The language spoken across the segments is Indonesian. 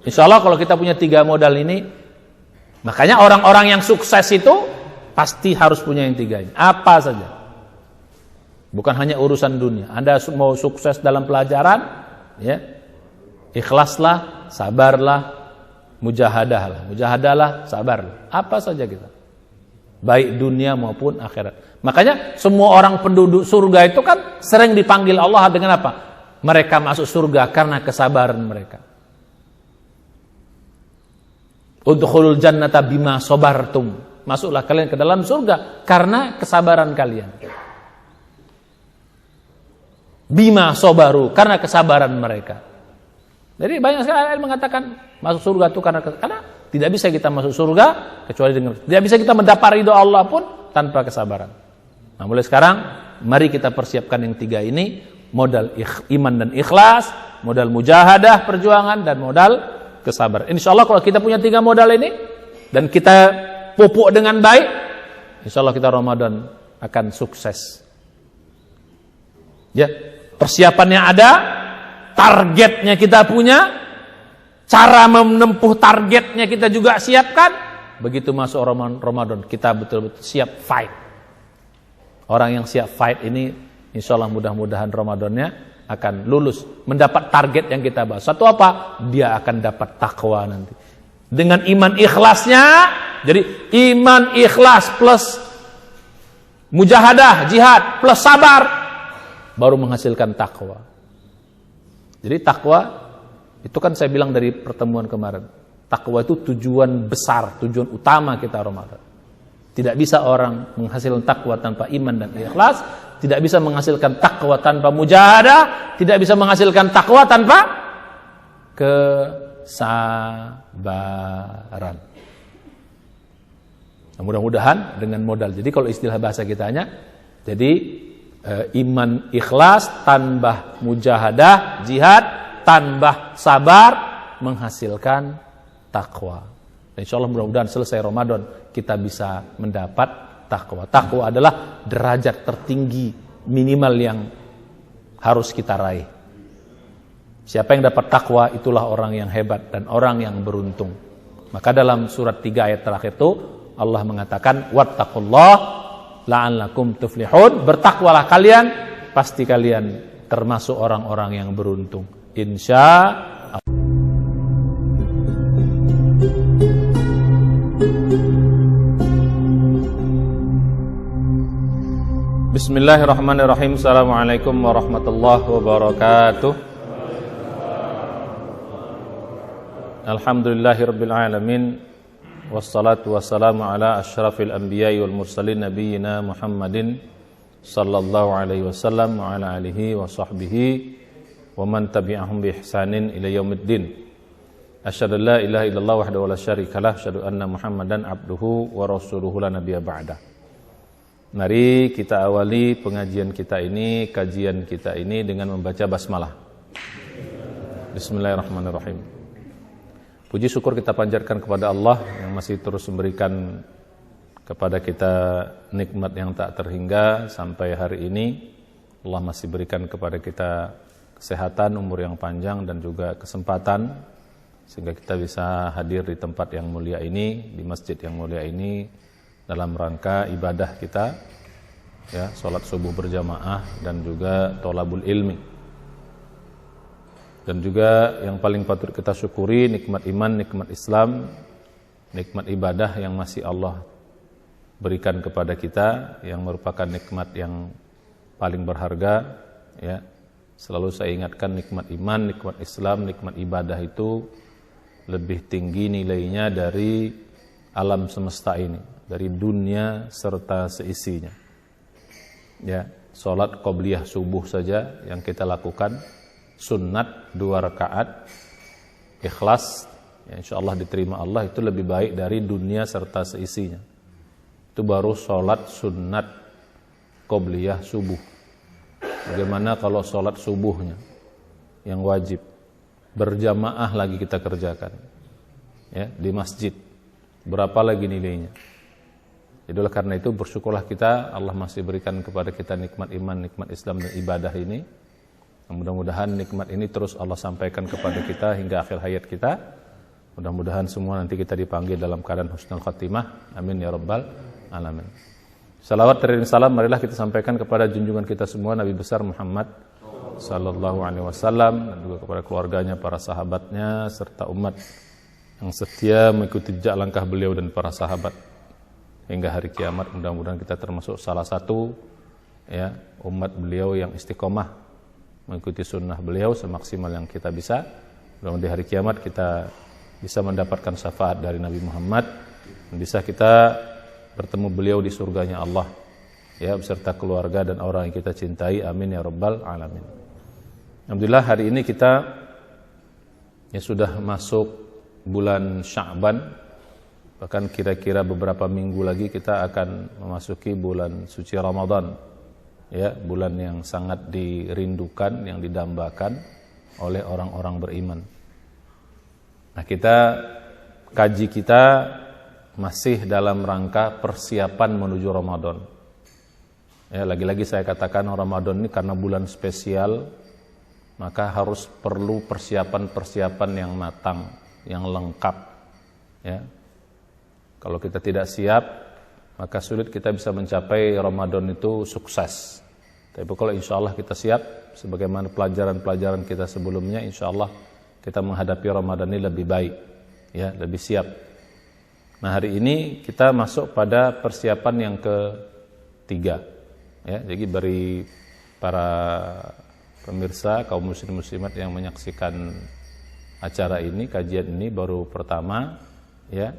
Insya Allah kalau kita punya 3 modal ini, makanya orang-orang yang sukses itu pasti harus punya yang 3 ini. Apa saja. Bukan hanya urusan dunia. Anda mau sukses dalam pelajaran, ya, ikhlaslah, sabarlah, mujahadahlah, sabarlah. Apa saja kita. Baik dunia maupun akhirat. Makanya semua orang penduduk surga itu kan sering dipanggil Allah dengan apa? Mereka masuk surga karena kesabaran mereka. Udkhulul jannata bima sabartum. Masuklah kalian ke dalam surga karena kesabaran kalian. Bima sabaru, karena kesabaran mereka. Jadi banyak sekali ayat mengatakan masuk surga itu karena tidak bisa kita masuk surga kecuali dengan, tidak bisa kita mendapat ridho Allah pun tanpa kesabaran. Nah, mulai sekarang mari kita persiapkan yang 3 ini, modal iman dan ikhlas, modal mujahadah perjuangan, dan modal kesabaran. Insya Allah kalau kita punya 3 modal ini dan kita pupuk dengan baik, insya Allah kita Ramadan akan sukses. Ya, persiapannya ada, targetnya kita punya, cara menempuh targetnya kita juga siapkan. Begitu masuk Ramadan kita betul-betul siap fight. Orang yang siap fight ini insya Allah mudah-mudahan Ramadannya akan lulus, mendapat target yang kita bahas. Satu apa? Dia akan dapat takwa nanti. Dengan iman ikhlasnya, jadi iman ikhlas plus mujahadah, jihad plus sabar, baru menghasilkan takwa. Jadi takwa itu kan saya bilang dari pertemuan kemarin. Takwa itu tujuan besar, tujuan utama kita Ramadan. Tidak bisa orang menghasilkan takwa tanpa iman dan ikhlas, tidak bisa menghasilkan takwa tanpa mujahadah, tidak bisa menghasilkan takwa tanpa kesabaran. Nah, mudah-mudahan dengan modal. Jadi kalau istilah bahasa kitanya, jadi iman ikhlas tambah mujahadah, jihad tambah sabar menghasilkan takwa. Insya Allah mudah-mudahan selesai Ramadan kita bisa mendapat takwa. Takwa adalah derajat tertinggi minimal yang harus kita raih. Siapa yang dapat takwa itulah orang yang hebat dan orang yang beruntung. Maka dalam surat 3 ayat terakhir itu Allah mengatakan wattaqullah la'allakum tuflihun. Bertakwalah kalian, pasti kalian termasuk orang-orang yang beruntung. Insya Allah. Bismillahirrahmanirrahim. Assalamualaikum warahmatullahi wabarakatuh. Alhamdulillahirabbil alamin. Wassalatu wassalamu ala asyrafil anbiya'i wal mursalin nabiyyina Muhammadin sallallahu alaihi wasallam wa ala alihi wa sahbihi wa man tabi'ahum bi ihsanin ila yaumiddin. Asyhadu an la ilaha illallah wahdahu la syarikalah, asyhadu anna Muhammadan abduhu wa rasuluhu la nabiyya ba'da. Mari kita awali pengajian kita ini, kajian kita ini dengan membaca basmalah. Bismillahirrahmanirrahim. Puji syukur kita panjatkan kepada Allah yang masih terus memberikan kepada kita nikmat yang tak terhingga sampai hari ini. Allah masih berikan kepada kita kesehatan, umur yang panjang dan juga kesempatan sehingga kita bisa hadir di tempat yang mulia ini, di masjid yang mulia ini dalam rangka ibadah kita, ya, sholat subuh berjamaah dan juga tholabul ilmi. Dan juga yang paling patut kita syukuri nikmat iman, nikmat Islam, nikmat ibadah yang masih Allah berikan kepada kita, yang merupakan nikmat yang paling berharga, ya. Selalu saya ingatkan nikmat iman, nikmat Islam, nikmat ibadah itu lebih tinggi nilainya dari alam semesta ini, dari dunia serta seisinya. Ya, salat qobliyah subuh saja yang kita lakukan, sunnat 2 rakaat, ikhlas, ya, insyaallah diterima Allah, itu lebih baik dari dunia serta seisinya. Itu baru salat sunnat qobliyah subuh. Bagaimana kalau salat subuhnya yang wajib berjamaah lagi kita kerjakan, ya, di masjid, berapa lagi nilainya? Jadi oleh karena itu bersyukurlah kita, Allah masih berikan kepada kita nikmat iman, nikmat Islam dan ibadah ini. Mudah-mudahan nikmat ini terus Allah sampaikan kepada kita hingga akhir hayat kita, Mudah-mudahan semua nanti kita dipanggil dalam keadaan husnul khatimah. Amin ya rabbal alamin. Salawat dan salam marilah kita sampaikan kepada junjungan kita semua Nabi besar Muhammad sallallahu alaihi wasallam, dan juga kepada keluarganya, para sahabatnya, serta umat yang setia mengikuti jejak langkah beliau dan para sahabat hingga hari kiamat. Mudah-mudahan kita termasuk salah satu ya umat beliau yang istiqomah mengikuti sunnah beliau semaksimal yang kita bisa. Mudah-mudahan di hari kiamat kita bisa mendapatkan syafaat dari Nabi Muhammad, dan bisa kita bertemu beliau di surganya Allah ya, beserta keluarga dan orang yang kita cintai. Amin ya rabbal alamin. Alhamdulillah, hari ini kita ya sudah masuk bulan Sya'ban, bahkan kira-kira beberapa minggu lagi kita akan memasuki bulan suci Ramadan ya, bulan yang sangat dirindukan, yang didambakan oleh orang-orang beriman. Nah, kaji kita masih dalam rangka persiapan menuju Ramadan. Ya, lagi-lagi saya katakan Ramadan ini karena bulan spesial, maka harus perlu persiapan-persiapan yang matang, yang lengkap. Ya. Kalau kita tidak siap, maka sulit kita bisa mencapai Ramadan itu sukses. Tapi kalau insya Allah kita siap, sebagaimana pelajaran-pelajaran kita sebelumnya, insya Allah kita menghadapi Ramadan ini lebih baik, ya, lebih siap. Nah, hari ini kita masuk pada persiapan yang ketiga, ya. Jadi bagi para pemirsa kaum muslim muslimat yang menyaksikan acara ini, kajian ini baru pertama, ya.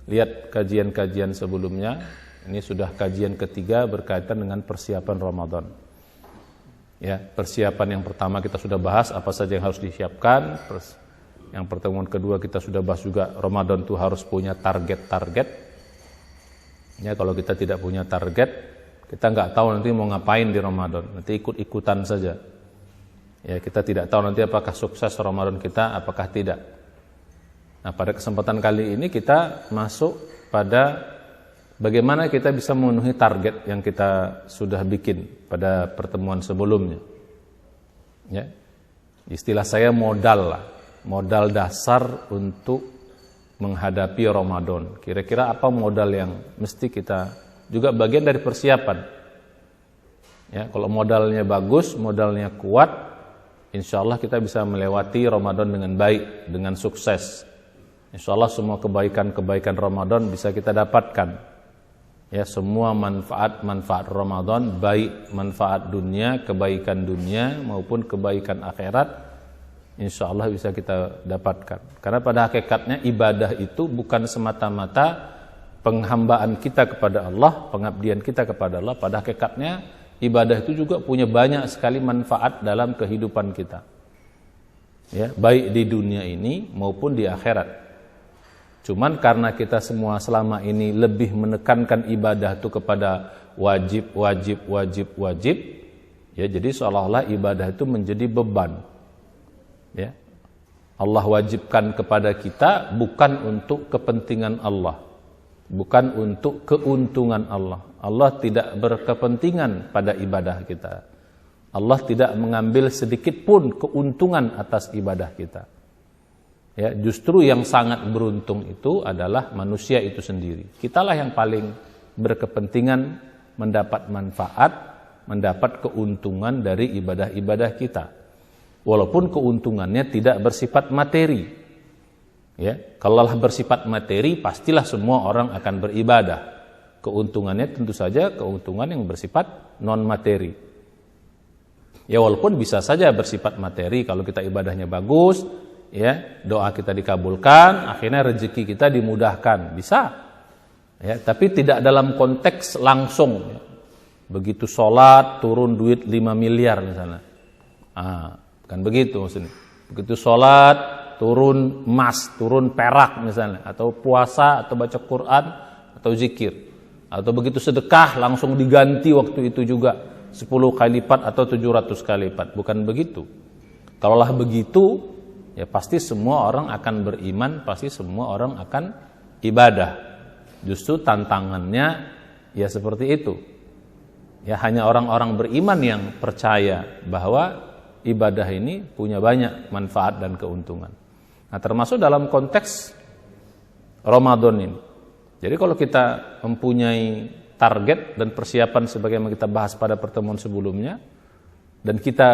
Lihat kajian-kajian sebelumnya, ini sudah kajian ketiga berkaitan dengan persiapan Ramadan. Ya, persiapan yang pertama kita sudah bahas apa saja yang harus disiapkan. Yang pertemuan kedua kita sudah bahas juga Ramadan itu harus punya target-target. Ya, kalau kita tidak punya target, kita nggak tahu nanti mau ngapain di Ramadan. Nanti ikut-ikutan saja. Ya, kita tidak tahu nanti apakah sukses Ramadan kita, apakah tidak. Nah, pada kesempatan kali ini kita masuk pada bagaimana kita bisa memenuhi target yang kita sudah bikin pada pertemuan sebelumnya. Ya. Istilah saya modal lah, modal dasar untuk menghadapi Ramadan. Kira-kira apa modal yang mesti kita, juga bagian dari persiapan. Ya, kalau modalnya bagus, modalnya kuat, insya Allah kita bisa melewati Ramadan dengan baik, dengan sukses. Insya Allah semua kebaikan-kebaikan Ramadan bisa kita dapatkan. Ya, semua manfaat Ramadan, baik manfaat dunia, kebaikan dunia maupun kebaikan akhirat, insya Allah bisa kita dapatkan. Karena pada hakikatnya ibadah itu bukan semata-mata penghambaan kita kepada Allah, pengabdian kita kepada Allah. Pada hakikatnya ibadah itu juga punya banyak sekali manfaat dalam kehidupan kita. Ya, baik di dunia ini maupun di akhirat. Cuman karena kita semua selama ini lebih menekankan ibadah itu kepada wajib, ya, jadi seolah-olah ibadah itu menjadi beban. Ya. Allah wajibkan kepada kita bukan untuk kepentingan Allah, bukan untuk keuntungan Allah. Allah tidak berkepentingan pada ibadah kita. Allah tidak mengambil sedikit pun keuntungan atas ibadah kita. Ya, justru yang sangat beruntung itu adalah manusia itu sendiri. Kitalah yang paling berkepentingan mendapat manfaat, mendapat keuntungan dari ibadah-ibadah kita. Walaupun keuntungannya tidak bersifat materi. Ya, kalau bersifat materi, pastilah semua orang akan beribadah. Keuntungannya tentu saja keuntungan yang bersifat non materi. Ya, walaupun bisa saja bersifat materi kalau kita ibadahnya bagus, ya, doa kita dikabulkan, akhirnya rezeki kita dimudahkan, bisa. Ya, tapi tidak dalam konteks langsung. Ya. Begitu sholat turun duit 5 miliar misalnya. Bukan begitu maksudnya. Begitu sholat turun emas, turun perak misalnya, atau puasa, atau baca Quran, atau zikir, atau begitu sedekah langsung diganti waktu itu juga 10 kali lipat atau 700 kali lipat. Bukan begitu. Kalaulah begitu, ya pasti semua orang akan beriman, pasti semua orang akan ibadah. Justru tantangannya ya seperti itu. Ya, hanya orang-orang beriman yang percaya bahwa ibadah ini punya banyak manfaat dan keuntungan. Nah, termasuk dalam konteks Ramadan ini. Jadi kalau kita mempunyai target dan persiapan sebagaimana kita bahas pada pertemuan sebelumnya, dan kita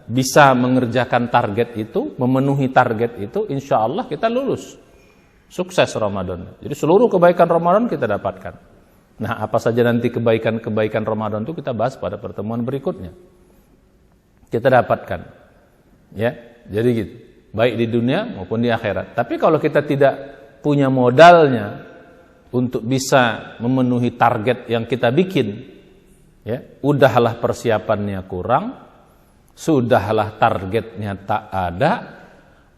bisa mengerjakan target itu, memenuhi target itu, insya Allah kita lulus, sukses Ramadan. Jadi seluruh kebaikan Ramadan kita dapatkan. Nah, apa saja nanti kebaikan-kebaikan Ramadan itu kita bahas pada pertemuan berikutnya. Kita dapatkan, ya. Jadi gitu, baik di dunia maupun di akhirat. Tapi kalau kita tidak punya modalnya untuk bisa memenuhi target yang kita bikin, ya, udahlah persiapannya kurang, sudahlah targetnya tak ada,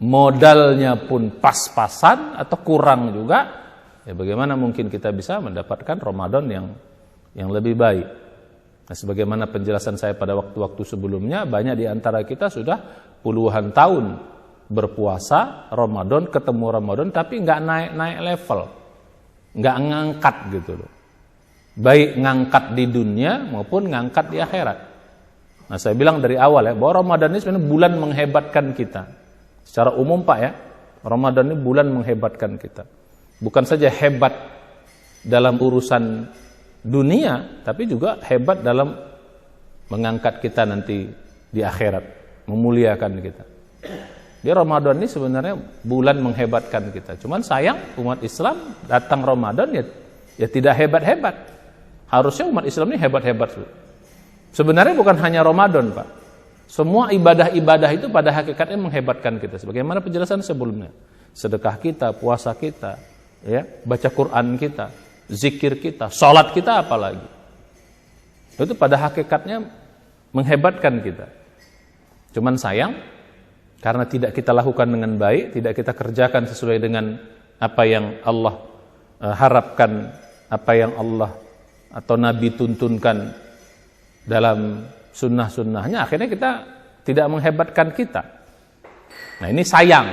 modalnya pun pas-pasan atau kurang juga, ya bagaimana mungkin kita bisa mendapatkan Ramadan yang lebih baik. Nah, sebagaimana penjelasan saya pada waktu-waktu sebelumnya, banyak di antara kita sudah puluhan tahun berpuasa Ramadan, ketemu Ramadan, tapi nggak naik-naik level, nggak ngangkat gitu loh. Baik ngangkat di dunia maupun ngangkat di akhirat. Nah, saya bilang dari awal ya, bahwa Ramadan ini sebenarnya bulan menghebatkan kita. Secara umum Pak ya, Ramadan ini bulan menghebatkan kita. Bukan saja hebat dalam urusan dunia, tapi juga hebat dalam mengangkat kita nanti di akhirat, memuliakan kita. Di Ramadan ini sebenarnya bulan menghebatkan kita. Cuman sayang umat Islam datang Ramadan ya tidak hebat-hebat. Harusnya umat Islam ini hebat-hebat. Sebenarnya bukan hanya Ramadan, Pak. Semua ibadah-ibadah itu pada hakikatnya menghebatkan kita. Sebagaimana penjelasan sebelumnya. Sedekah kita, puasa kita, ya, baca Quran kita, zikir kita, sholat kita apalagi. Itu pada hakikatnya menghebatkan kita. Cuman sayang, karena tidak kita lakukan dengan baik, tidak kita kerjakan sesuai dengan apa yang Allah harapkan, apa yang Allah atau Nabi tuntunkan dalam sunnah-sunnahnya, akhirnya kita tidak menghebatkan kita. Nah, ini sayang,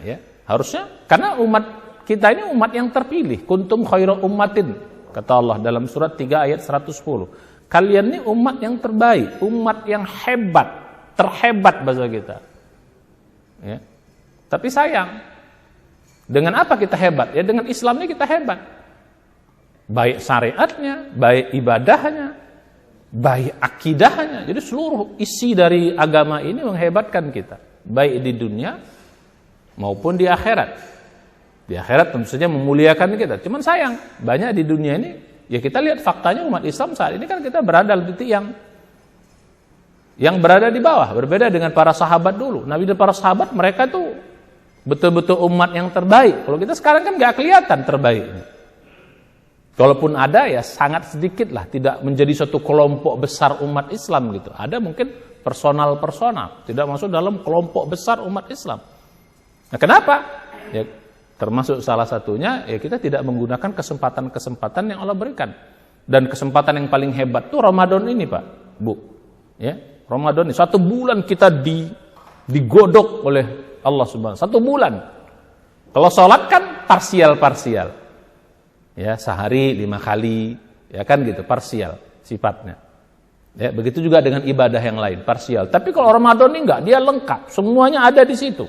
ya. Harusnya, karena umat kita ini umat yang terpilih. Kuntum khairu ummatin, kata Allah dalam surat 3 ayat 110. Kalian ini umat yang terbaik, umat yang hebat, terhebat bahasa kita. Ya. Tapi sayang, dengan apa kita hebat? Ya dengan Islam ini kita hebat. Baik syariatnya, baik ibadahnya, baik akidahnya. Jadi seluruh isi dari agama ini menghebatkan kita, baik di dunia maupun di akhirat. Di akhirat tentu saja memuliakan kita. Cuman sayang, banyak di dunia ini, ya kita lihat faktanya umat Islam saat ini kan kita berada di titik yang berada di bawah, berbeda dengan para sahabat dulu. Nabi dan para sahabat, mereka tuh betul-betul umat yang terbaik. Kalau kita sekarang kan nggak kelihatan terbaiknya. Kalaupun ada ya sangat sedikit lah, tidak menjadi satu kelompok besar umat Islam gitu. Ada mungkin personal, tidak masuk dalam kelompok besar umat Islam. Nah, kenapa? Ya termasuk salah satunya ya kita tidak menggunakan kesempatan-kesempatan yang Allah berikan. Dan kesempatan yang paling hebat tuh Ramadan ini, Pak, Bu. Ya. Ramadan ini 1 bulan kita digodok oleh Allah Subhanahu. 1 bulan. Kalau sholat kan parsial. Ya, sehari 5 kali, ya kan gitu, parsial sifatnya. Ya, begitu juga dengan ibadah yang lain, parsial. Tapi kalau Ramadan ini enggak, dia lengkap, semuanya ada di situ.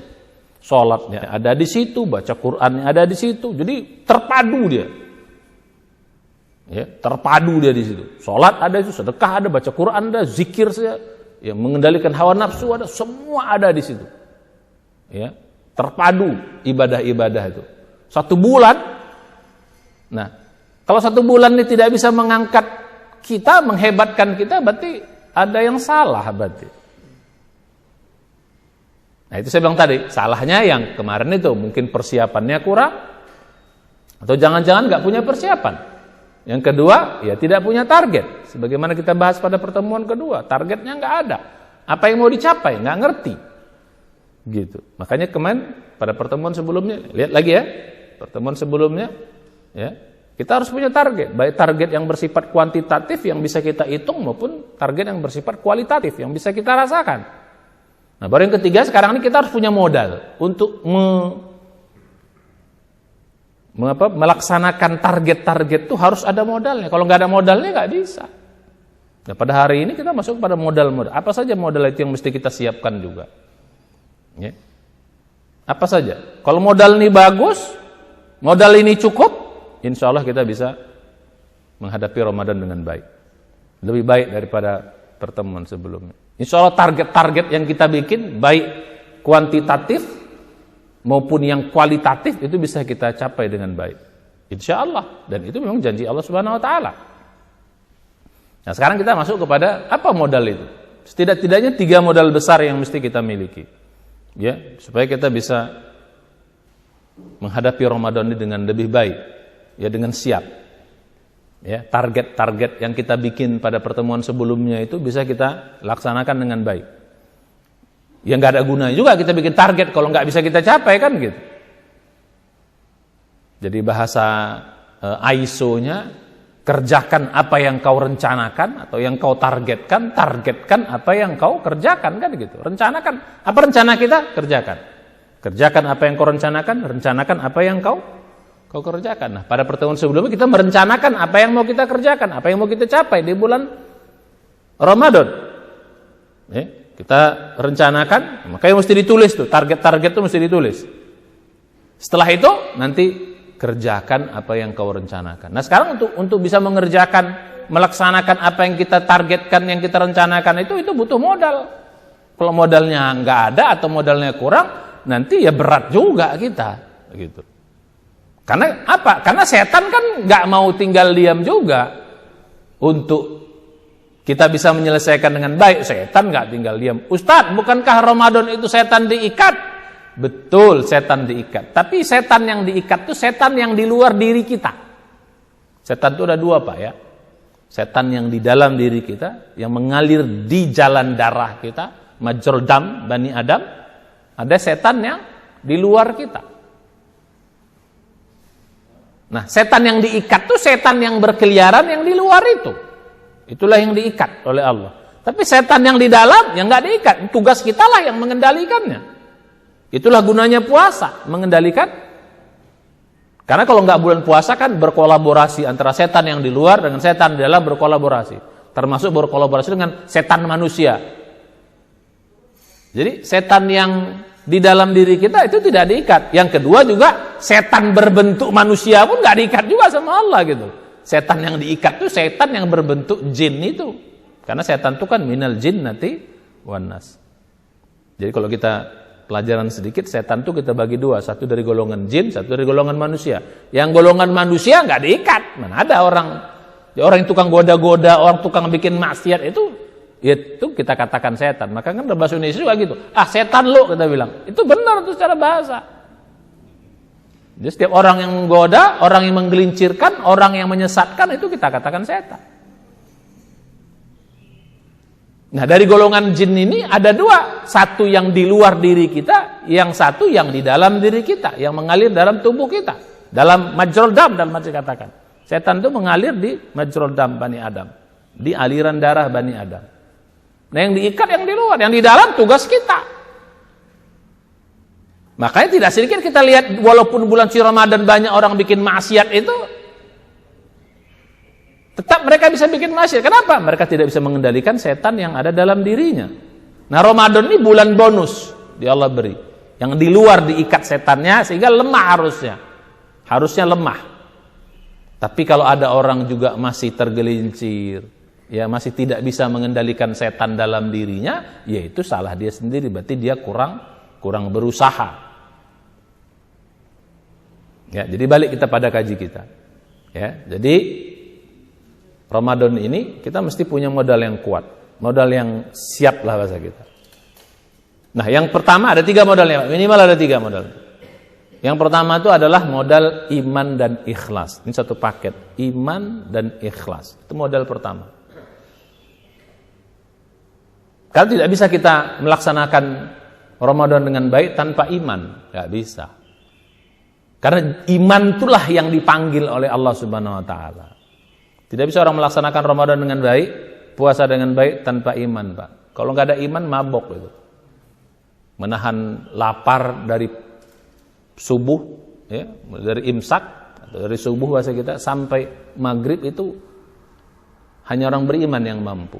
Sholatnya ada di situ, baca Qur'annya ada di situ. Jadi terpadu dia. Ya, terpadu dia di situ. Sholat ada itu, sedekah ada, baca Qur'an ada, zikir saja. Ya, mengendalikan hawa nafsu ada, semua ada di situ. Ya, terpadu ibadah-ibadah itu. 1 bulan. Nah, kalau 1 bulan ini tidak bisa mengangkat kita, menghebatkan kita, berarti ada yang salah berarti. Nah, itu saya bilang tadi, salahnya yang kemarin itu mungkin persiapannya kurang, atau jangan-jangan nggak punya persiapan. Yang kedua, ya tidak punya target. Sebagaimana kita bahas pada pertemuan kedua, targetnya nggak ada. Apa yang mau dicapai, nggak ngerti. Gitu. Makanya kemarin pada pertemuan sebelumnya, lihat lagi ya, pertemuan sebelumnya, ya kita harus punya target. Baik target yang bersifat kuantitatif yang bisa kita hitung maupun target yang bersifat kualitatif yang bisa kita rasakan. Nah, baru yang ketiga, sekarang ini kita harus punya modal untuk melaksanakan target-target itu harus ada modalnya. Kalau nggak ada modalnya nggak bisa. Nah, pada hari ini kita masuk pada modal-modal. Apa saja modal itu yang mesti kita siapkan juga. Ya. Apa saja. Kalau modal ini bagus, modal ini cukup, insya Allah kita bisa menghadapi Ramadan dengan baik. Lebih baik daripada pertemuan sebelumnya. Insya Allah target-target yang kita bikin, baik kuantitatif maupun yang kualitatif, itu bisa kita capai dengan baik. Insya Allah. Dan itu memang janji Allah Subhanahu Wa Taala. Nah sekarang kita masuk kepada apa modal itu. Setidak-tidaknya 3 modal besar yang mesti kita miliki. Ya, supaya kita bisa menghadapi Ramadan ini dengan lebih baik, ya, dengan siap. Ya, target-target yang kita bikin pada pertemuan sebelumnya itu bisa kita laksanakan dengan baik. Ya nggak ada gunanya juga kita bikin target kalau nggak bisa kita capai kan gitu. Jadi bahasa ISO-nya, kerjakan apa yang kau rencanakan atau yang kau targetkan apa yang kau kerjakan kan gitu. Rencanakan apa rencana kita, kerjakan. Kerjakan apa yang kau rencanakan apa yang kau kerjakan. Nah, pada pertemuan sebelumnya kita merencanakan apa yang mau kita kerjakan, apa yang mau kita capai di bulan Ramadan. Kita rencanakan, makanya mesti ditulis tuh, target-target itu mesti ditulis. Setelah itu nanti kerjakan apa yang kau rencanakan. Nah, sekarang untuk bisa mengerjakan, melaksanakan apa yang kita targetkan, yang kita rencanakan itu butuh modal. Kalau modalnya nggak ada atau modalnya kurang, nanti ya berat juga kita, gitu. Karena apa? Karena setan kan nggak mau tinggal diam juga. Untuk kita bisa menyelesaikan dengan baik, setan nggak tinggal diam. Ustadz, bukankah Ramadan itu setan diikat? Betul, setan diikat. Tapi setan yang diikat itu setan yang di luar diri kita. Setan itu ada 2 Pak ya. Setan yang di dalam diri kita, yang mengalir di jalan darah kita, majrul dam, Bani Adam. Ada setan yang di luar kita. Nah, setan yang diikat itu setan yang berkeliaran yang di luar itu. Itulah yang diikat oleh Allah. Tapi setan yang di dalam yang nggak diikat, tugas kita lah yang mengendalikannya. Itulah gunanya puasa, mengendalikan. Karena kalau nggak bulan puasa kan berkolaborasi antara setan yang di luar dengan setan di dalam, berkolaborasi. Termasuk berkolaborasi dengan setan manusia. Jadi setan yang di dalam diri kita itu tidak diikat. Yang kedua juga setan berbentuk manusia pun nggak diikat juga sama Allah gitu. Setan yang diikat itu setan yang berbentuk jin itu. Karena setan itu kan minal jinnati wan nas. Jadi kalau kita pelajaran sedikit, setan itu kita bagi 2, satu dari golongan jin, satu dari golongan manusia. Yang golongan manusia nggak diikat. Mana ada orang yang tukang goda-goda, orang tukang bikin maksiat itu kita katakan setan. Maka kan bahasa Indonesia juga gitu. Setan lo kita bilang. Itu benar itu secara bahasa. Jadi setiap orang yang menggoda, orang yang menggelincirkan, orang yang menyesatkan itu kita katakan setan. Nah, dari golongan jin ini ada 2, satu yang di luar diri kita, yang satu yang di dalam diri kita, yang mengalir dalam tubuh kita, dalam majrul dam dalam arti katakan. Setan itu mengalir di majrul dam Bani Adam, di aliran darah Bani Adam. Nah, yang diikat yang di luar, yang di dalam tugas kita. Makanya tidak sedikit kita lihat walaupun bulan suci Ramadan banyak orang bikin maksiat itu, tetap mereka bisa bikin maksiat. Kenapa? Mereka tidak bisa mengendalikan setan yang ada dalam dirinya. Nah, Ramadan ini bulan bonus di Allah beri. Yang di luar diikat setannya sehingga lemah harusnya. Harusnya lemah. Tapi kalau ada orang juga masih tergelincir, ya masih tidak bisa mengendalikan setan dalam dirinya, ya itu salah dia sendiri. Berarti dia kurang berusaha. Ya, jadi balik kita pada kaji kita. Ya, jadi Ramadan ini kita mesti punya modal yang kuat, modal yang siap lah bahasa kita. Nah, yang pertama ada 3 modalnya, minimal ada 3 modal. Yang pertama itu adalah modal iman dan ikhlas. Ini satu paket, iman dan ikhlas. Itu modal pertama. Karena tidak bisa kita melaksanakan Ramadan dengan baik tanpa iman, nggak bisa. Karena iman itulah yang dipanggil oleh Allah Subhanahu Wa Taala. Tidak bisa orang melaksanakan Ramadan dengan baik, puasa dengan baik tanpa iman, Pak. Kalau nggak ada iman, mabok itu. Menahan lapar dari subuh, ya, dari imsak, dari subuh bahasa kita sampai maghrib itu hanya orang beriman yang mampu.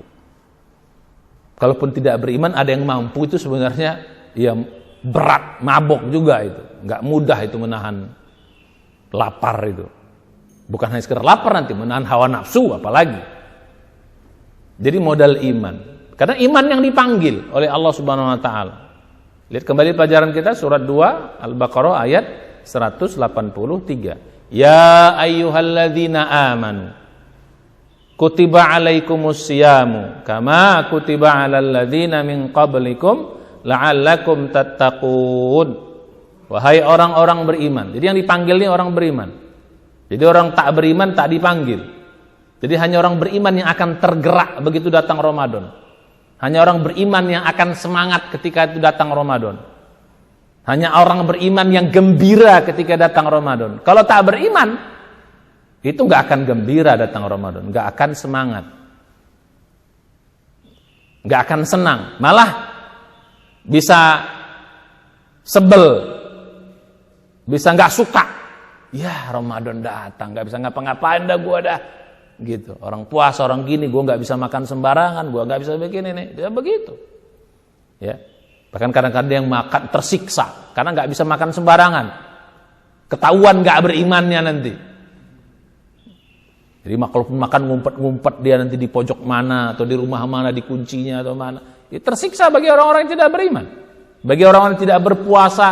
Kalaupun tidak beriman, ada yang mampu itu sebenarnya ya berat, mabok juga itu, nggak mudah itu menahan lapar itu. Bukan hanya sekedar lapar, nanti menahan hawa nafsu apalagi. Jadi modal iman. Karena iman yang dipanggil oleh Allah Subhanahu wa taala. Lihat kembali pelajaran kita surat 2 Al-Baqarah ayat 183. Ya ayyuhalladzina amanu kutiba alaikumus siyamu kama kutiba alal ladzina min qablikum la'allakum tattaqun. Wahai orang-orang beriman. Jadi yang dipanggil ini orang beriman. Jadi orang tak beriman tak dipanggil. Jadi hanya orang beriman yang akan tergerak begitu datang Ramadan. Hanya orang beriman yang akan semangat ketika itu datang Ramadan. Hanya orang beriman yang gembira ketika datang Ramadan. Kalau tak beriman, itu nggak akan gembira datang Ramadan, nggak akan semangat, nggak akan senang, malah bisa sebel, bisa nggak suka. Ya Ramadan datang, nggak bisa ngapa-ngapain dah gua dah, gitu. Orang puasa, orang gini, gua nggak bisa makan sembarangan, gua nggak bisa begini nih, dia begitu. Ya, bahkan kadang-kadang yang makan tersiksa karena nggak bisa makan sembarangan, ketahuan nggak berimannya nanti. Jadi kalau makan ngumpet-ngumpet dia nanti di pojok mana atau di rumah mana, di kuncinya atau mana. Itu tersiksa bagi orang-orang yang tidak beriman. Bagi orang-orang yang tidak berpuasa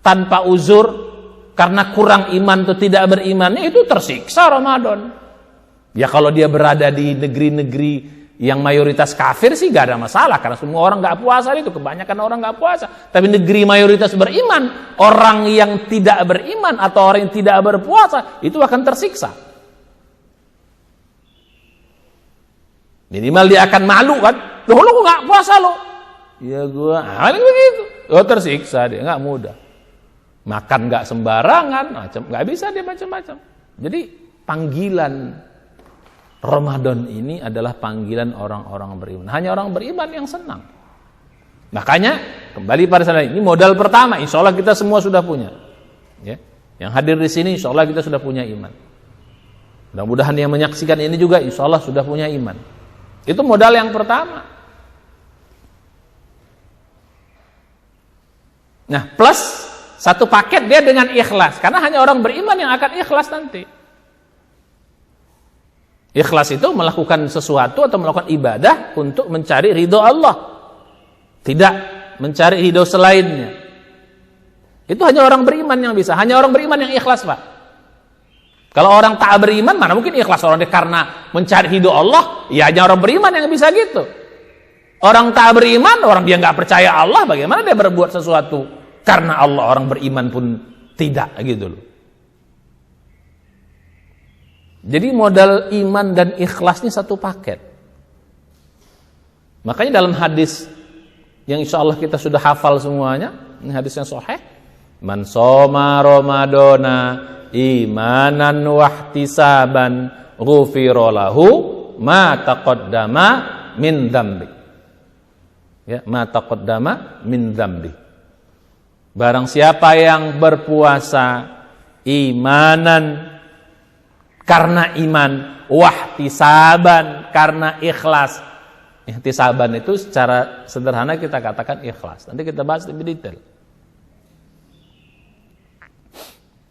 tanpa uzur karena kurang iman atau tidak beriman, itu tersiksa Ramadan. Ya kalau dia berada di negeri-negeri yang mayoritas kafir sih gak ada masalah karena semua orang gak puasa itu, kebanyakan orang gak puasa. Tapi negeri mayoritas beriman, orang yang tidak beriman atau orang yang tidak berpuasa itu akan tersiksa. Minimal dia akan malu kan, loh lu kok gak puasa lo? Ya gua, paling begitu. Oh tersiksa dia, gak mudah. Makan gak sembarangan, gak bisa dia macam-macam. Jadi panggilan Ramadan ini adalah panggilan orang-orang beriman. Hanya orang beriman yang senang. Makanya kembali pada sana, ini modal pertama. Insya Allah kita semua sudah punya. Ya, yang hadir di sini insya Allah kita sudah punya iman. Mudah-mudahan yang menyaksikan ini juga insya Allah sudah punya iman. Itu modal yang pertama. Nah, plus satu paket dia dengan ikhlas. Karena hanya orang beriman yang akan ikhlas nanti. Ikhlas itu melakukan sesuatu atau melakukan ibadah untuk mencari ridho Allah. Tidak mencari ridho selainnya. Itu hanya orang beriman yang bisa. Hanya orang beriman yang ikhlas, Pak. Kalau orang tak beriman, mana mungkin ikhlas orang dia karena mencari ridho Allah? Ya hanya orang beriman yang bisa gitu. Orang tak beriman, orang dia nggak percaya Allah, bagaimana dia berbuat sesuatu karena Allah? Orang beriman pun tidak gitu loh. Jadi modal iman dan ikhlasnya satu paket. Makanya dalam hadis yang insya Allah kita sudah hafal semuanya, ini hadis yang sahih, man shoma ramadana imanan wahtisaban ghufira lahu ma taqaddama min dzambi. Ya, ma taqaddama min dzambi. Barang siapa yang berpuasa imanan karena iman, wahtisaban karena ikhlas. Ihtisaban itu secara sederhana kita katakan ikhlas. Nanti kita bahas lebih detail.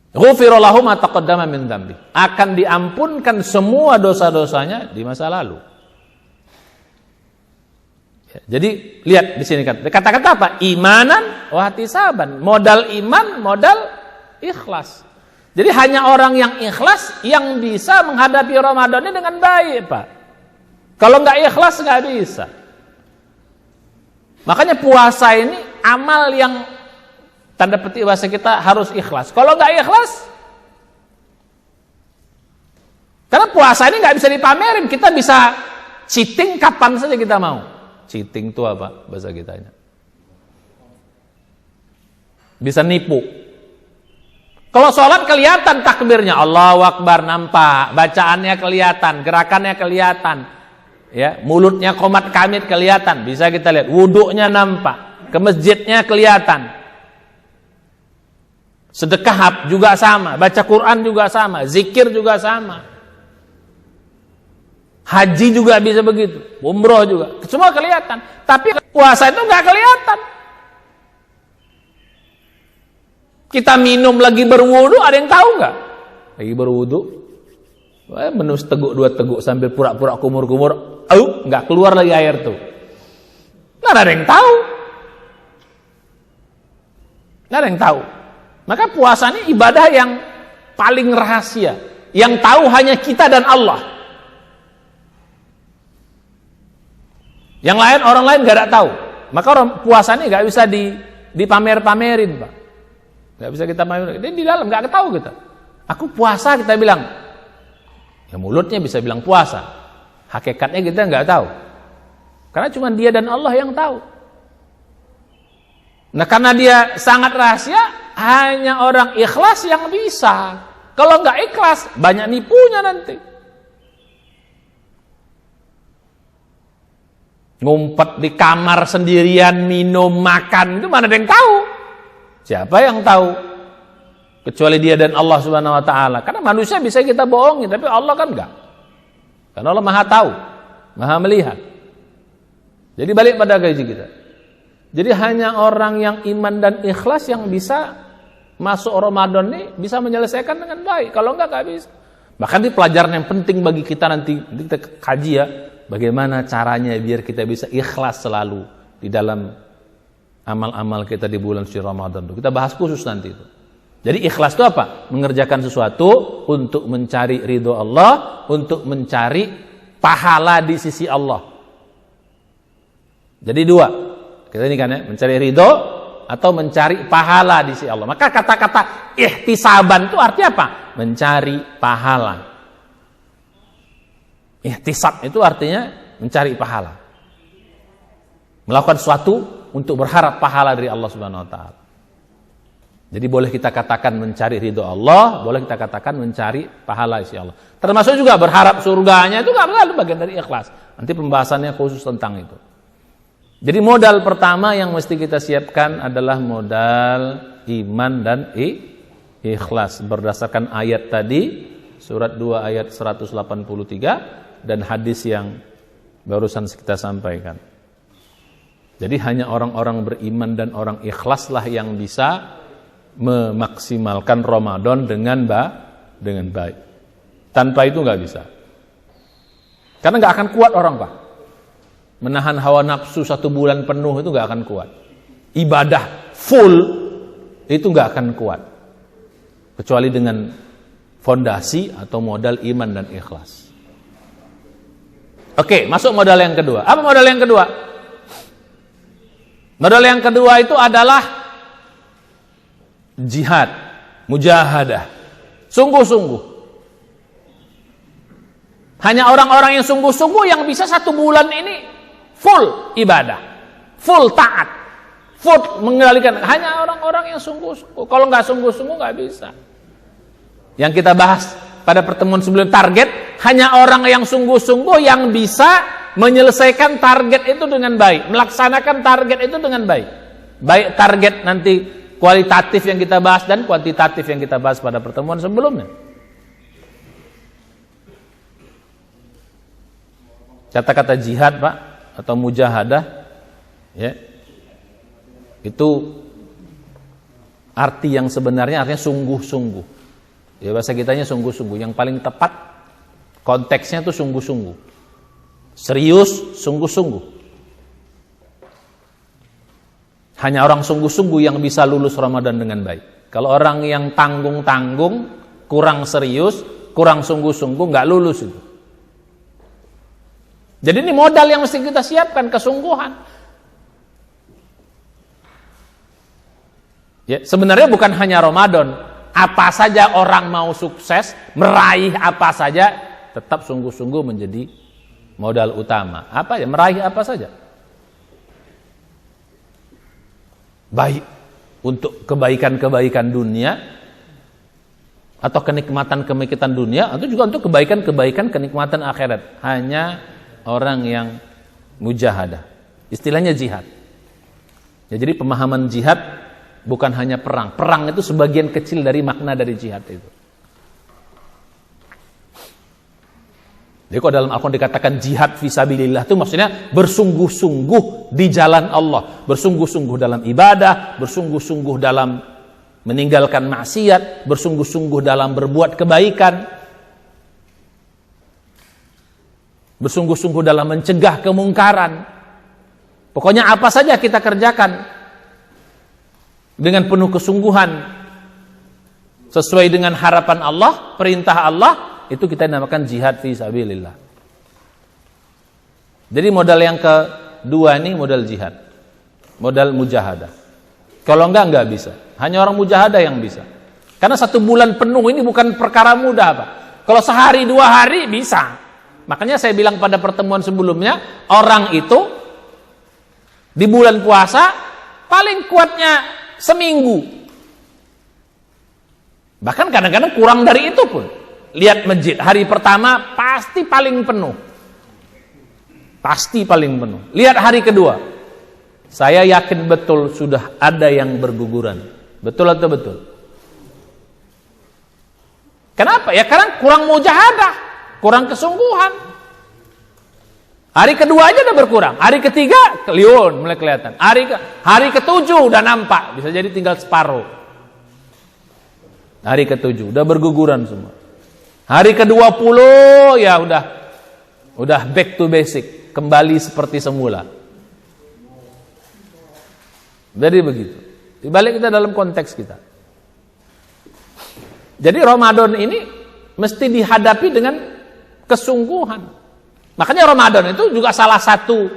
Ghufira lahu ma taqaddama min dzambi. Akan diampunkan semua dosa-dosanya di masa lalu. Ya, jadi lihat di sini kata-kata apa? Imanan wahtisaban. Modal iman, modal ikhlas. Jadi hanya orang yang ikhlas yang bisa menghadapi Ramadan ini dengan baik, Pak. Kalau nggak ikhlas nggak bisa. Makanya puasa ini amal yang tanda petik bahasa kita harus ikhlas. Kalau nggak ikhlas, karena puasa ini nggak bisa dipamerin. Kita bisa cheating kapan saja kita mau. Cheating itu apa bahasa kitanya? Bisa nipu. Kalau sholat kelihatan takbirnya, Allahu Akbar nampak, bacaannya kelihatan, gerakannya kelihatan, ya, mulutnya qomat kamit kelihatan, bisa kita lihat, wuduknya nampak, ke masjidnya kelihatan, sedekah juga sama, baca Quran juga sama, zikir juga sama, haji juga bisa begitu, umroh juga, semua kelihatan. Tapi puasa itu nggak kelihatan. Kita minum lagi berwudu, ada yang tahu nggak? Lagi berwudu, menus teguk 2 teguk sambil pura-pura kumur-kumur, nggak keluar lagi air tuh. Nggak ada yang tahu. Nggak ada yang tahu. Maka puasa ini ibadah yang paling rahasia, yang tahu hanya kita dan Allah. Yang lain, orang lain nggak ada tahu. Maka orang puasa ini nggak bisa dipamer-pamerin, Pak. Nggak bisa kita pamerin. Dia di dalam nggak tahu kita. Aku puasa, kita bilang. Ya mulutnya bisa bilang puasa. Hakikatnya kita nggak tahu. Karena cuma dia dan Allah yang tahu. Nah, karena dia sangat rahasia, hanya orang ikhlas yang bisa. Kalau nggak ikhlas, banyak nipunya nanti. Ngumpet di kamar sendirian, minum, makan, itu mana ada yang tahu? Siapa yang tahu? Kecuali dia dan Allah Subhanahu wa taala. Karena manusia bisa kita bohongin, tapi Allah kan enggak. Karena Allah Maha tahu, Maha melihat. Jadi balik pada gaji kita. Jadi hanya orang yang iman dan ikhlas yang bisa masuk Ramadan ini bisa menyelesaikan dengan baik. Kalau enggak bisa. Bahkan ini pelajaran yang penting bagi kita nanti kita kaji ya, bagaimana caranya biar kita bisa ikhlas selalu di dalam amal-amal kita di bulan suci Ramadan itu. Kita bahas khusus nanti itu. Jadi ikhlas itu apa? Mengerjakan sesuatu untuk mencari ridho Allah, untuk mencari pahala di sisi Allah. Jadi 2. Kita ini kan ya, mencari ridho atau mencari pahala di sisi Allah. Maka kata-kata ihtisaban itu artinya apa? Mencari pahala. Ihtisab itu artinya mencari pahala. Melakukan sesuatu untuk berharap pahala dari Allah Subhanahu wa taala. Jadi boleh kita katakan mencari ridho Allah, boleh kita katakan mencari pahala isi Allah. Termasuk juga berharap surganya, itu nggak bagian dari ikhlas. Nanti pembahasannya khusus tentang itu. Jadi modal pertama yang mesti kita siapkan adalah modal iman dan ikhlas. Berdasarkan ayat tadi, surat 2 ayat 183 dan hadis yang barusan kita sampaikan. Jadi hanya orang-orang beriman dan orang ikhlaslah yang bisa memaksimalkan Ramadan dengan baik. Tanpa itu nggak bisa. Karena nggak akan kuat orang, Pak. Menahan hawa nafsu 1 bulan penuh itu nggak akan kuat. Ibadah full itu nggak akan kuat. Kecuali dengan fondasi atau modal iman dan ikhlas. Oke, masuk modal yang kedua. Apa modal yang kedua? Modal yang kedua itu adalah jihad, mujahadah, sungguh-sungguh. Hanya orang-orang yang sungguh-sungguh yang bisa 1 bulan ini full ibadah, full taat, full mengendalikan. Hanya orang-orang yang sungguh-sungguh. Kalau nggak sungguh-sungguh nggak bisa. Yang kita bahas pada pertemuan sebelum, target, hanya orang yang sungguh-sungguh yang bisa menyelesaikan target itu dengan baik, melaksanakan target itu dengan baik. Baik target nanti kualitatif yang kita bahas dan kuantitatif yang kita bahas pada pertemuan sebelumnya. Kata-kata jihad, Pak, atau mujahadah, ya, itu arti yang sebenarnya artinya sungguh-sungguh. Ya, bahasa kitanya sungguh-sungguh. Yang paling tepat konteksnya itu sungguh-sungguh. Serius, sungguh-sungguh. Hanya orang sungguh-sungguh yang bisa lulus Ramadan dengan baik. Kalau orang yang tanggung-tanggung, kurang serius, kurang sungguh-sungguh, nggak lulus itu. Jadi ini modal yang mesti kita siapkan, kesungguhan. Ya, sebenarnya bukan hanya Ramadan. Apa saja orang mau sukses, meraih apa saja, tetap sungguh-sungguh menjadi modal utama. Apa ya? Meraih apa saja. Baik untuk kebaikan-kebaikan dunia atau kenikmatan-kenikmatan dunia, atau juga untuk kebaikan-kebaikan kenikmatan akhirat. Hanya orang yang mujahadah. Istilahnya jihad. Ya, jadi pemahaman jihad bukan hanya perang. Perang itu sebagian kecil dari makna dari jihad itu. Jadi kalau dalam Al-Quran dikatakan jihad fisabilillah, itu maksudnya bersungguh-sungguh di jalan Allah, bersungguh-sungguh dalam ibadah, bersungguh-sungguh dalam meninggalkan maksiat, bersungguh-sungguh dalam berbuat kebaikan, bersungguh-sungguh dalam mencegah kemungkaran. Pokoknya apa saja kita kerjakan dengan penuh kesungguhan sesuai dengan harapan Allah, perintah Allah, itu kita namakan jihad fi sabilillah. Jadi modal yang kedua ini modal jihad, modal mujahadah. Kalau enggak bisa. Hanya orang mujahadah yang bisa. Karena 1 bulan penuh ini bukan perkara mudah, Pak. Kalau sehari 2 hari bisa. Makanya saya bilang pada pertemuan sebelumnya, orang itu di bulan puasa paling kuatnya seminggu. Bahkan kadang-kadang kurang dari itu pun. Lihat masjid, hari pertama pasti paling penuh. Pasti paling penuh. Lihat hari kedua. Saya yakin betul sudah ada yang berguguran. Betul atau betul? Kenapa? Ya karena kurang mujahadah, kurang kesungguhan. Hari kedua aja udah berkurang. Hari ketiga keliun mulai kelihatan. Hari ketujuh udah nampak, bisa jadi tinggal separuh. Hari ketujuh udah berguguran semua. Hari ke-20 ya udah back to basic, kembali seperti semula. Jadi begitu. Dibalik kita dalam konteks kita. Jadi Ramadan ini mesti dihadapi dengan kesungguhan. Makanya Ramadan itu juga salah satu